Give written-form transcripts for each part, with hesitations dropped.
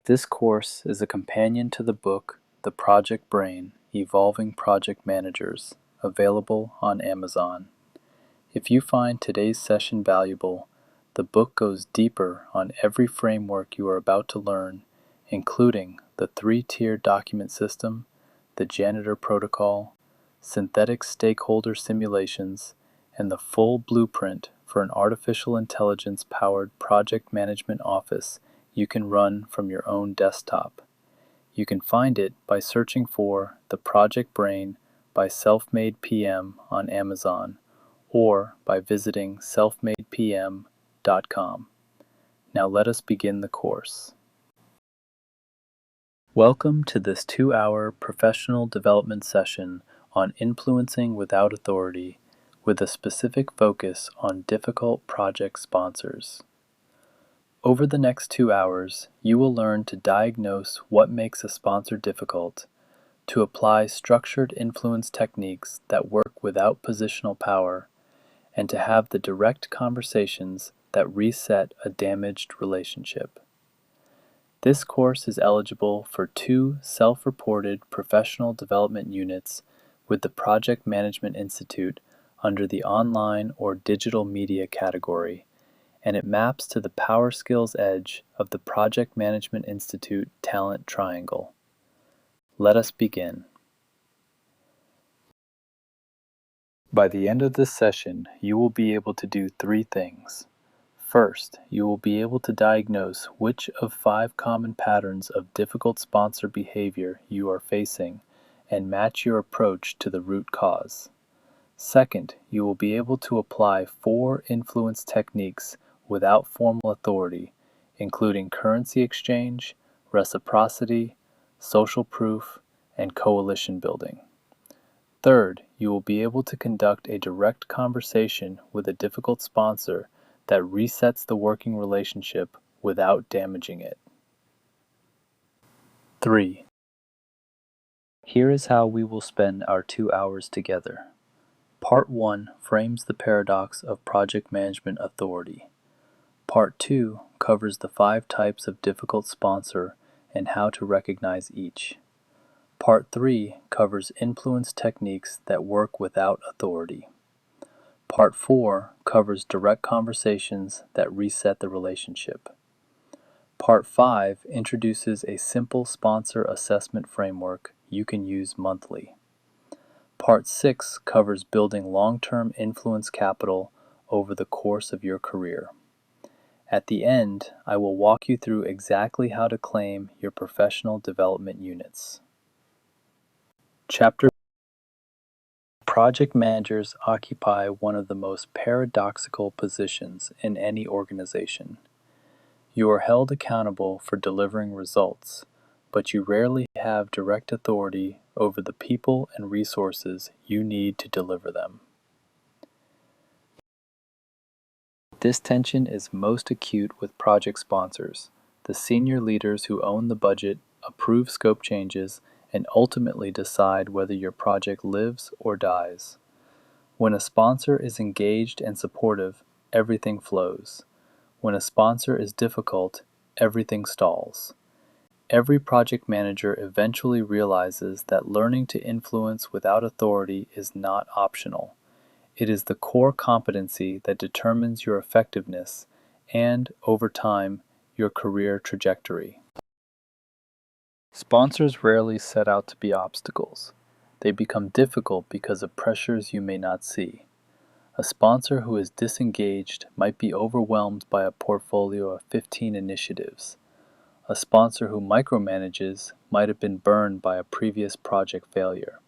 This course is a companion to the book, The Project Brain: Evolving Project Managers, available on Amazon. If you find today's session valuable, the book goes deeper on every framework you are about to learn, including the 3-tier document system, the janitor protocol, synthetic stakeholder simulations, and the full blueprint for an artificial intelligence-powered project management office you can run from your own desktop. You can find it by searching for The Project Brain by Self-Made PM on Amazon, or by visiting selfmadepm.com. Now let us begin the course. Welcome to this 2-hour professional development session on influencing without authority, with a specific focus on difficult project sponsors. Over the next 2 hours, you will learn to diagnose what makes a sponsor difficult, to apply structured influence techniques that work without positional power, and to have the direct conversations that reset a damaged relationship. This course is eligible for 2 self-reported professional development units with the Project Management Institute under the online or digital media category, and it maps to the Power Skills Edge of the Project Management Institute Talent Triangle. Let us begin. By the end of this session, you will be able to do 3 things. First, you will be able to diagnose which of 5 common patterns of difficult sponsor behavior you are facing and match your approach to the root cause. Second, you will be able to apply 4 influence techniques without formal authority, including currency exchange, reciprocity, social proof, and coalition building. Third, you will be able to conduct a direct conversation with a difficult sponsor that resets the working relationship without damaging it. 3. Here is how we will spend our 2 hours together. Part 1 frames the paradox of project management authority. Part 2 covers the 5 types of difficult sponsor and how to recognize each. Part 3 covers influence techniques that work without authority. Part 4 covers direct conversations that reset the relationship. Part 5 introduces a simple sponsor assessment framework you can use monthly. Part 6 covers building long-term influence capital over the course of your career. At the end, I will walk you through exactly how to claim your professional development units. Chapter: Project managers occupy one of the most paradoxical positions in any organization. You are held accountable for delivering results, but you rarely have direct authority over the people and resources you need to deliver them. This tension is most acute with project sponsors, the senior leaders who own the budget, approve scope changes, and ultimately decide whether your project lives or dies. When a sponsor is engaged and supportive, everything flows. When a sponsor is difficult, everything stalls. Every project manager eventually realizes that learning to influence without authority is not optional. It is the core competency that determines your effectiveness and, over time, your career trajectory. Sponsors rarely set out to be obstacles. They become difficult because of pressures you may not see. A sponsor who is disengaged might be overwhelmed by a portfolio of 15 initiatives. A sponsor who micromanages might have been burned by a previous project failure.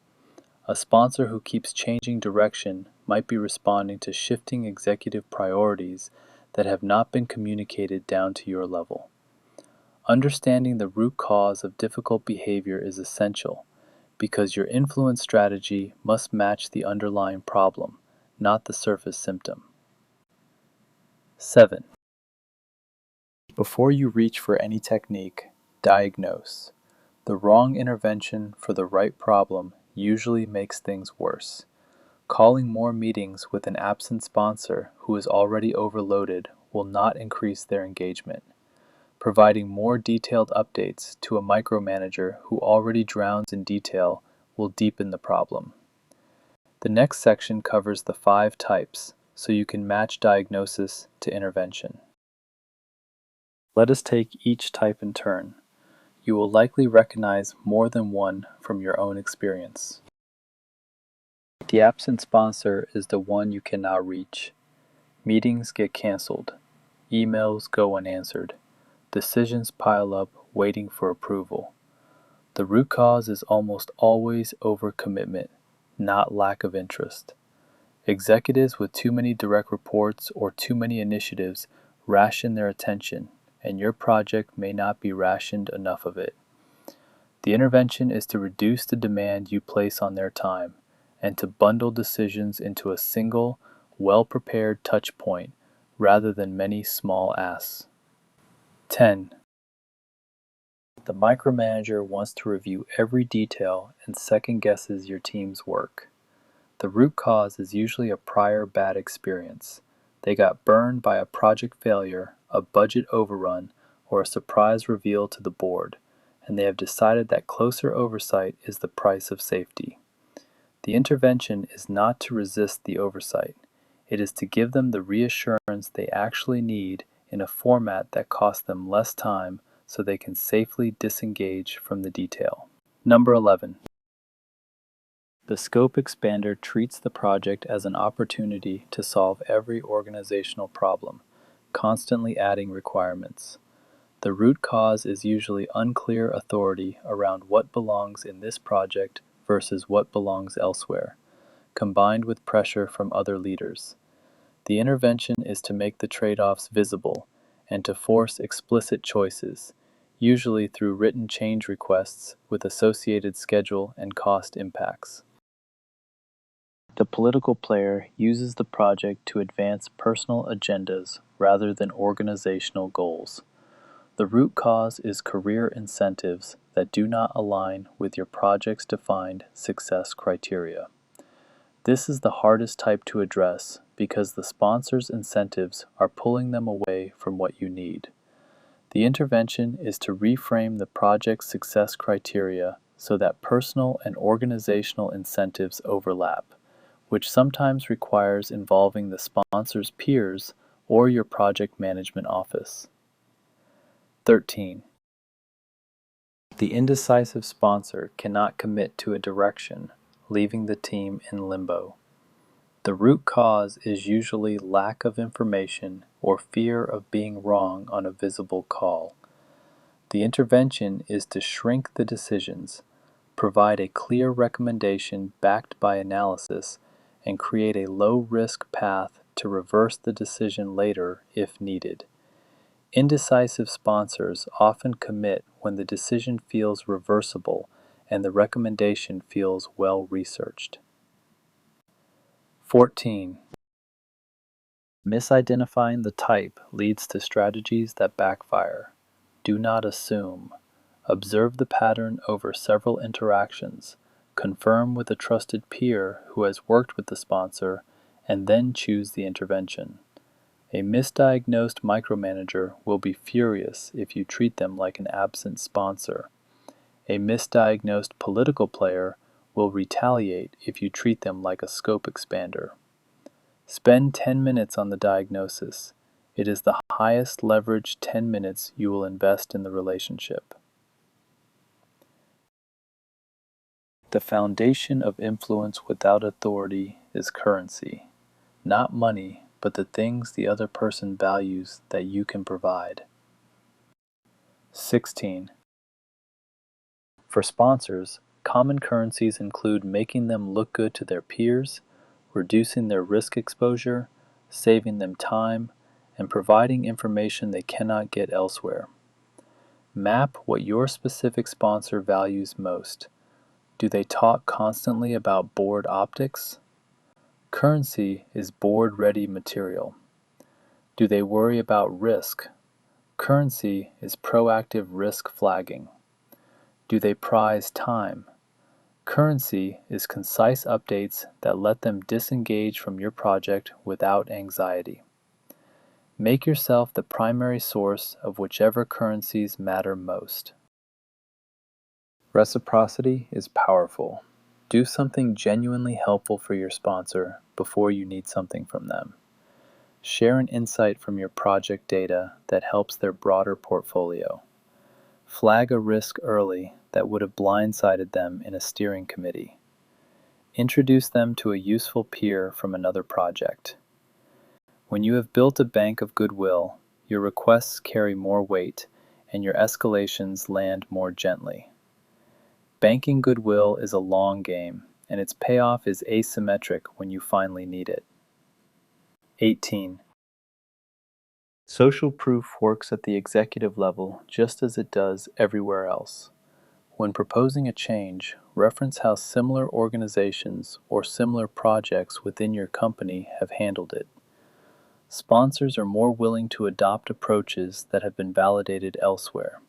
A sponsor who keeps changing direction might be responding to shifting executive priorities that have not been communicated down to your level. Understanding the root cause of difficult behavior is essential, because your influence strategy must match the underlying problem, not the surface symptom. 7. Before you reach for any technique, diagnose. The wrong intervention for the right problem usually makes things worse. Calling more meetings with an absent sponsor who is already overloaded will not increase their engagement. Providing more detailed updates to a micromanager who already drowns in detail will deepen the problem. The next section covers the 5 types, so you can match diagnosis to intervention. Let us take each type in turn. You will likely recognize more than one from your own experience. The absent sponsor is the one you cannot reach. Meetings get canceled. Emails go unanswered. Decisions pile up waiting for approval. The root cause is almost always overcommitment, not lack of interest. Executives with too many direct reports or too many initiatives ration their attention, and your project may not be rationed enough of it. The intervention is to reduce the demand you place on their time and to bundle decisions into a single, well-prepared touch point rather than many small asks. 10. The micromanager wants to review every detail and second guesses your team's work. The root cause is usually a prior bad experience. They got burned by a project failure, a budget overrun, or a surprise reveal to the board, and they have decided that closer oversight is the price of safety. The intervention is not to resist the oversight. It is to give them the reassurance they actually need in a format that costs them less time so they can safely disengage from the detail. Number 11. The scope expander treats the project as an opportunity to solve every organizational problem, constantly adding requirements. The root cause is usually unclear authority around what belongs in this project versus what belongs elsewhere, combined with pressure from other leaders. The intervention is to make the trade-offs visible and to force explicit choices, usually through written change requests with associated schedule and cost impacts. The political player uses the project to advance personal agendas rather than organizational goals. The root cause is career incentives that do not align with your project's defined success criteria. This is the hardest type to address because the sponsor's incentives are pulling them away from what you need. The intervention is to reframe the project's success criteria so that personal and organizational incentives overlap, which sometimes requires involving the sponsor's peers or your project management office. 13. The indecisive sponsor cannot commit to a direction, leaving the team in limbo. The root cause is usually lack of information or fear of being wrong on a visible call. The intervention is to shrink the decisions, provide a clear recommendation backed by analysis, and create a low-risk path to reverse the decision later if needed. Indecisive sponsors often commit when the decision feels reversible and the recommendation feels well-researched. 14. Misidentifying the type leads to strategies that backfire. Do not assume. Observe the pattern over several interactions. Confirm with a trusted peer who has worked with the sponsor, and then choose the intervention. A misdiagnosed micromanager will be furious if you treat them like an absent sponsor. A misdiagnosed political player will retaliate if you treat them like a scope expander. Spend 10 minutes on the diagnosis. It is the highest leverage 10 minutes you will invest in the relationship. The foundation of influence without authority is currency. Not money, but the things the other person values that you can provide. 16. For sponsors, common currencies include making them look good to their peers, reducing their risk exposure, saving them time, and providing information they cannot get elsewhere. Map what your specific sponsor values most. Do they talk constantly about board optics? Currency is board-ready material. Do they worry about risk? Currency is proactive risk flagging. Do they prize time? Currency is concise updates that let them disengage from your project without anxiety. Make yourself the primary source of whichever currencies matter most. Reciprocity is powerful. Do something genuinely helpful for your sponsor before you need something from them. Share an insight from your project data that helps their broader portfolio. Flag a risk early that would have blindsided them in a steering committee. Introduce them to a useful peer from another project. When you have built a bank of goodwill, your requests carry more weight and your escalations land more gently. Banking goodwill is a long game, and its payoff is asymmetric when you finally need it. 18. Social proof works at the executive level just as it does everywhere else. When proposing a change, reference how similar organizations or similar projects within your company have handled it. Sponsors are more willing to adopt approaches that have been validated elsewhere.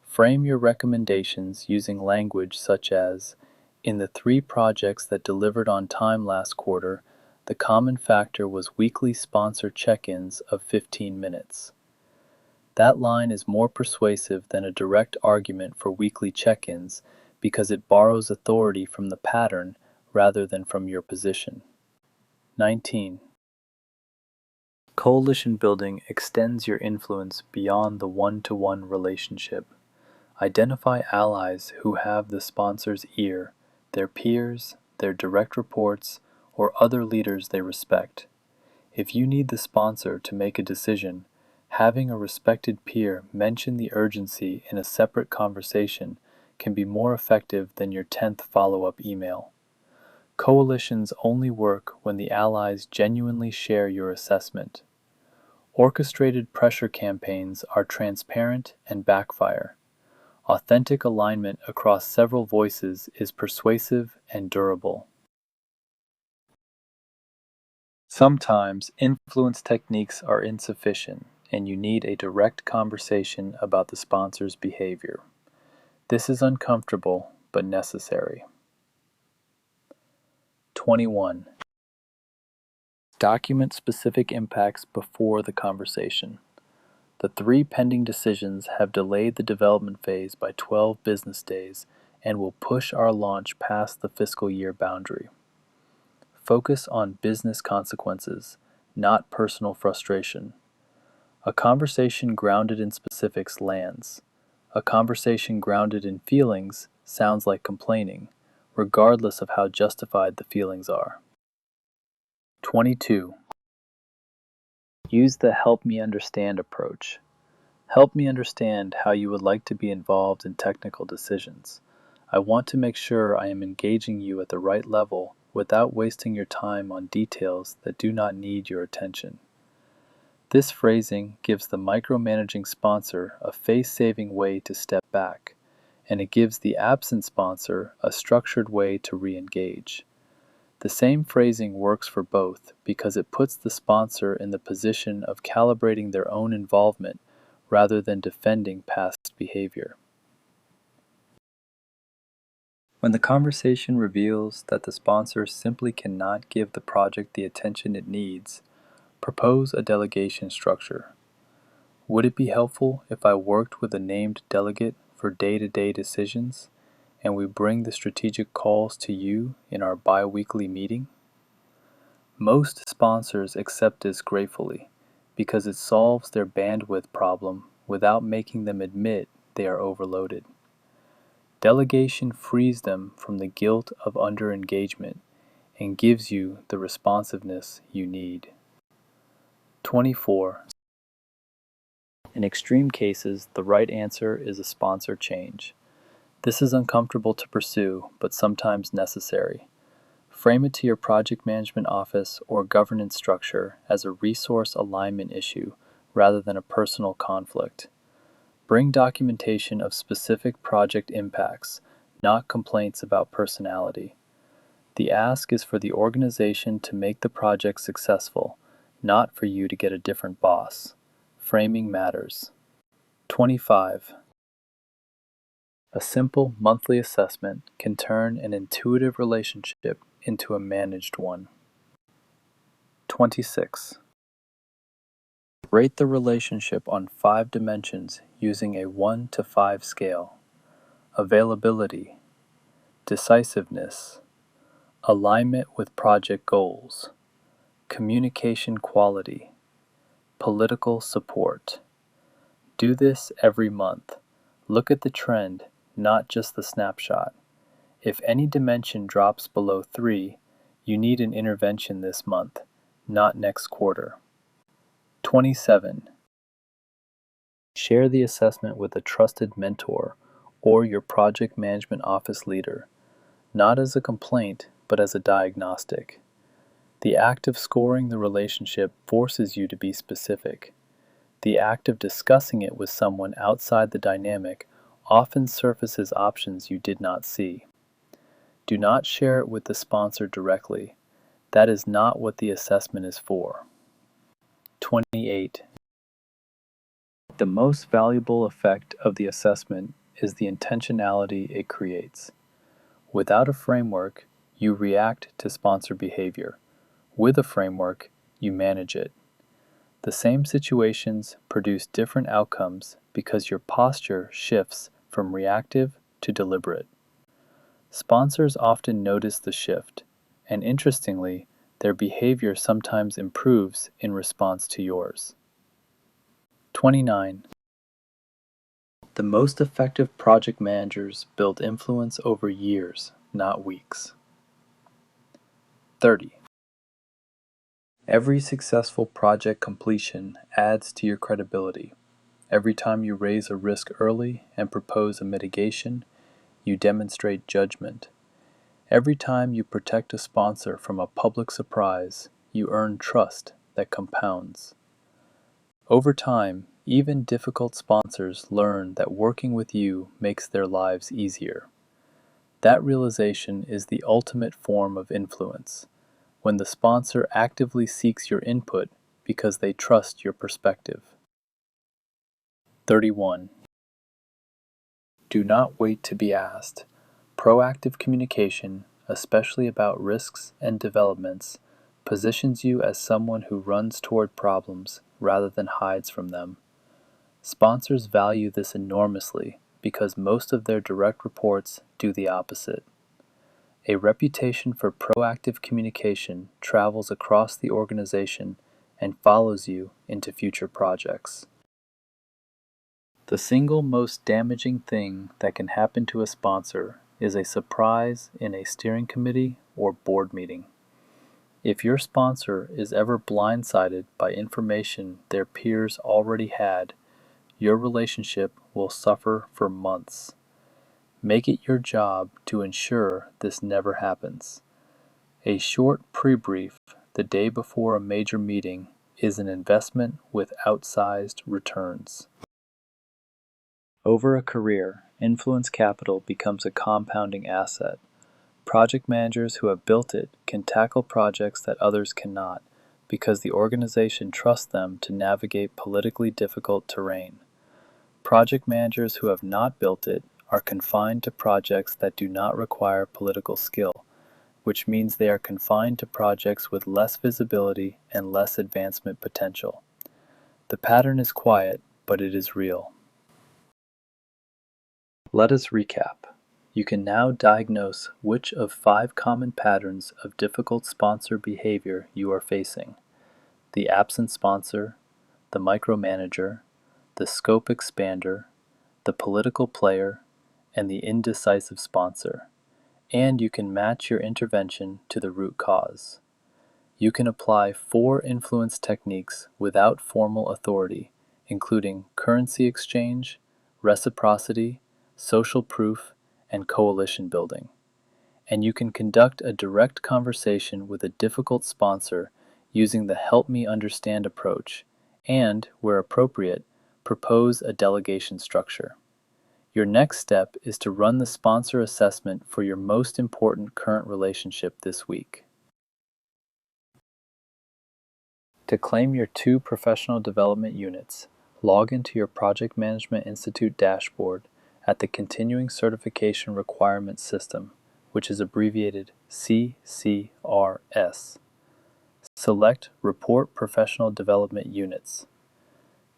Frame your recommendations using language such as, "In the 3 projects that delivered on time last quarter, the common factor was weekly sponsor check-ins of 15 minutes." That line is more persuasive than a direct argument for weekly check-ins because it borrows authority from the pattern rather than from your position. 19. Coalition building extends your influence beyond the one-to-one relationship. Identify allies who have the sponsor's ear, their peers, their direct reports, or other leaders they respect. If you need the sponsor to make a decision, having a respected peer mention the urgency in a separate conversation can be more effective than your 10th follow-up email. Coalitions only work when the allies genuinely share your assessment. Orchestrated pressure campaigns are transparent and backfire. Authentic alignment across several voices is persuasive and durable. Sometimes influence techniques are insufficient, and you need a direct conversation about the sponsor's behavior. This is uncomfortable, but necessary. 21. Document specific impacts before the conversation. The 3 pending decisions have delayed the development phase by 12 business days and will push our launch past the fiscal year boundary. Focus on business consequences, not personal frustration. A conversation grounded in specifics lands. A conversation grounded in feelings sounds like complaining, regardless of how justified the feelings are. 22. Use the help me understand approach. Help me understand how you would like to be involved in technical decisions. I want to make sure I am engaging you at the right level without wasting your time on details that do not need your attention. This phrasing gives the micromanaging sponsor a face-saving way to step back, and it gives the absent sponsor a structured way to re-engage. The same phrasing works for both because it puts the sponsor in the position of calibrating their own involvement rather than defending past behavior. When the conversation reveals that the sponsor simply cannot give the project the attention it needs, propose a delegation structure. Would it be helpful if I worked with a named delegate for day-to-day decisions, and we bring the strategic calls to you in our bi-weekly meeting? Most sponsors accept this gratefully because it solves their bandwidth problem without making them admit they are overloaded. Delegation frees them from the guilt of underengagement and gives you the responsiveness you need. 24. In extreme cases, the right answer is a sponsor change. This is uncomfortable to pursue, but sometimes necessary. Frame it to your project management office or governance structure as a resource alignment issue rather than a personal conflict. Bring documentation of specific project impacts, not complaints about personality. The ask is for the organization to make the project successful, not for you to get a different boss. Framing matters. 25. A simple monthly assessment can turn an intuitive relationship into a managed one. 26. Rate the relationship on 5 dimensions using a 1 to 5 scale. Availability, decisiveness, alignment with project goals, communication quality, political support. Do this every month. Look at the trend, not just the snapshot. If any dimension drops below 3, you need an intervention this month, not next quarter. 27. Share the assessment with a trusted mentor or your project management office leader, not as a complaint, but as a diagnostic. The act of scoring the relationship forces you to be specific. The act of discussing it with someone outside the dynamic often surfaces options you did not see. Do not share it with the sponsor directly. That is not what the assessment is for. 28. The most valuable effect of the assessment is the intentionality it creates. Without a framework, you react to sponsor behavior. With a framework, you manage it. The same situations produce different outcomes because your posture shifts from reactive to deliberate. Sponsors often notice the shift, and interestingly, their behavior sometimes improves in response to yours. 29. The most effective project managers build influence over years, not weeks. 30. Every successful project completion adds to your credibility. Every time you raise a risk early and propose a mitigation, you demonstrate judgment. Every time you protect a sponsor from a public surprise, you earn trust that compounds. Over time, even difficult sponsors learn that working with you makes their lives easier. That realization is the ultimate form of influence, when the sponsor actively seeks your input because they trust your perspective. 31. Do not wait to be asked. Proactive communication, especially about risks and developments, positions you as someone who runs toward problems rather than hides from them. Sponsors value this enormously because most of their direct reports do the opposite. A reputation for proactive communication travels across the organization and follows you into future projects. The single most damaging thing that can happen to a sponsor is a surprise in a steering committee or board meeting. If your sponsor is ever blindsided by information their peers already had, your relationship will suffer for months. Make it your job to ensure this never happens. A short pre-brief the day before a major meeting is an investment with outsized returns. Over a career, influence capital becomes a compounding asset. Project managers who have built it can tackle projects that others cannot because the organization trusts them to navigate politically difficult terrain. Project managers who have not built it are confined to projects that do not require political skill, which means they are confined to projects with less visibility and less advancement potential. The pattern is quiet, but it is real. Let us recap. You can now diagnose which of 5 common patterns of difficult sponsor behavior you are facing: the absent sponsor, the micromanager, the scope expander, the political player, and the indecisive sponsor. And you can match your intervention to the root cause. You can apply 4 influence techniques without formal authority, including currency exchange, reciprocity, social proof, and coalition building. And you can conduct a direct conversation with a difficult sponsor using the Help Me Understand approach, and, where appropriate, propose a delegation structure. Your next step is to run the sponsor assessment for your most important current relationship this week. To claim your 2 professional development units, log into your Project Management Institute dashboard at the Continuing Certification Requirements System, which is abbreviated CCRS. Select Report Professional Development Units.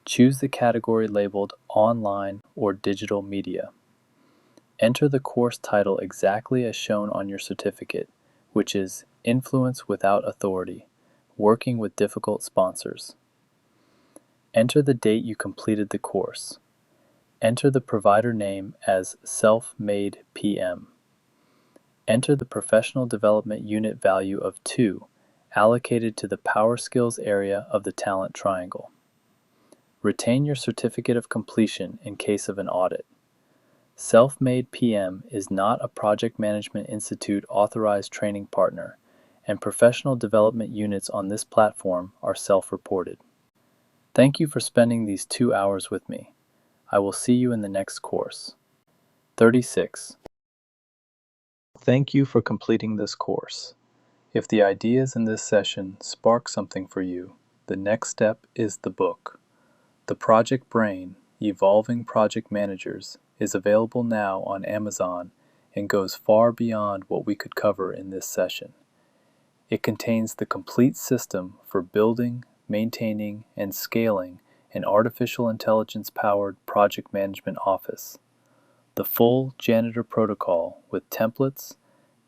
Choose the category labeled Online or Digital Media. Enter the course title exactly as shown on your certificate, which is Influence Without Authority, Working with Difficult Sponsors. Enter the date you completed the course. Enter the provider name as Self-Made PM. Enter the professional development unit value of 2, allocated to the Power Skills area of the Talent Triangle. Retain your certificate of completion in case of an audit. Self-Made PM is not a Project Management Institute authorized training partner, and professional development units on this platform are self-reported. Thank you for spending these 2 hours with me. I will see you in the next course. 36. Thank you for completing this course. If the ideas in this session spark something for you, the next step is the book. The Project Brain, Evolving Project Managers, is available now on Amazon and goes far beyond what we could cover in this session. It contains the complete system for building, maintaining, and scaling an artificial intelligence-powered project management office. The full janitor protocol with templates,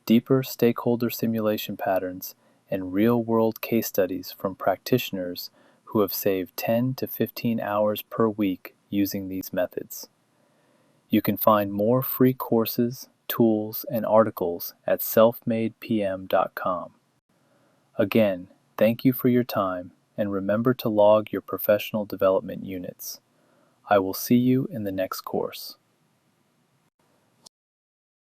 deeper stakeholder simulation patterns, and real-world case studies from practitioners who have saved 10 to 15 hours per week using these methods. You can find more free courses, tools, and articles at selfmadepm.com. Again, thank you for your time, and remember to log your professional development units. I will see you in the next course.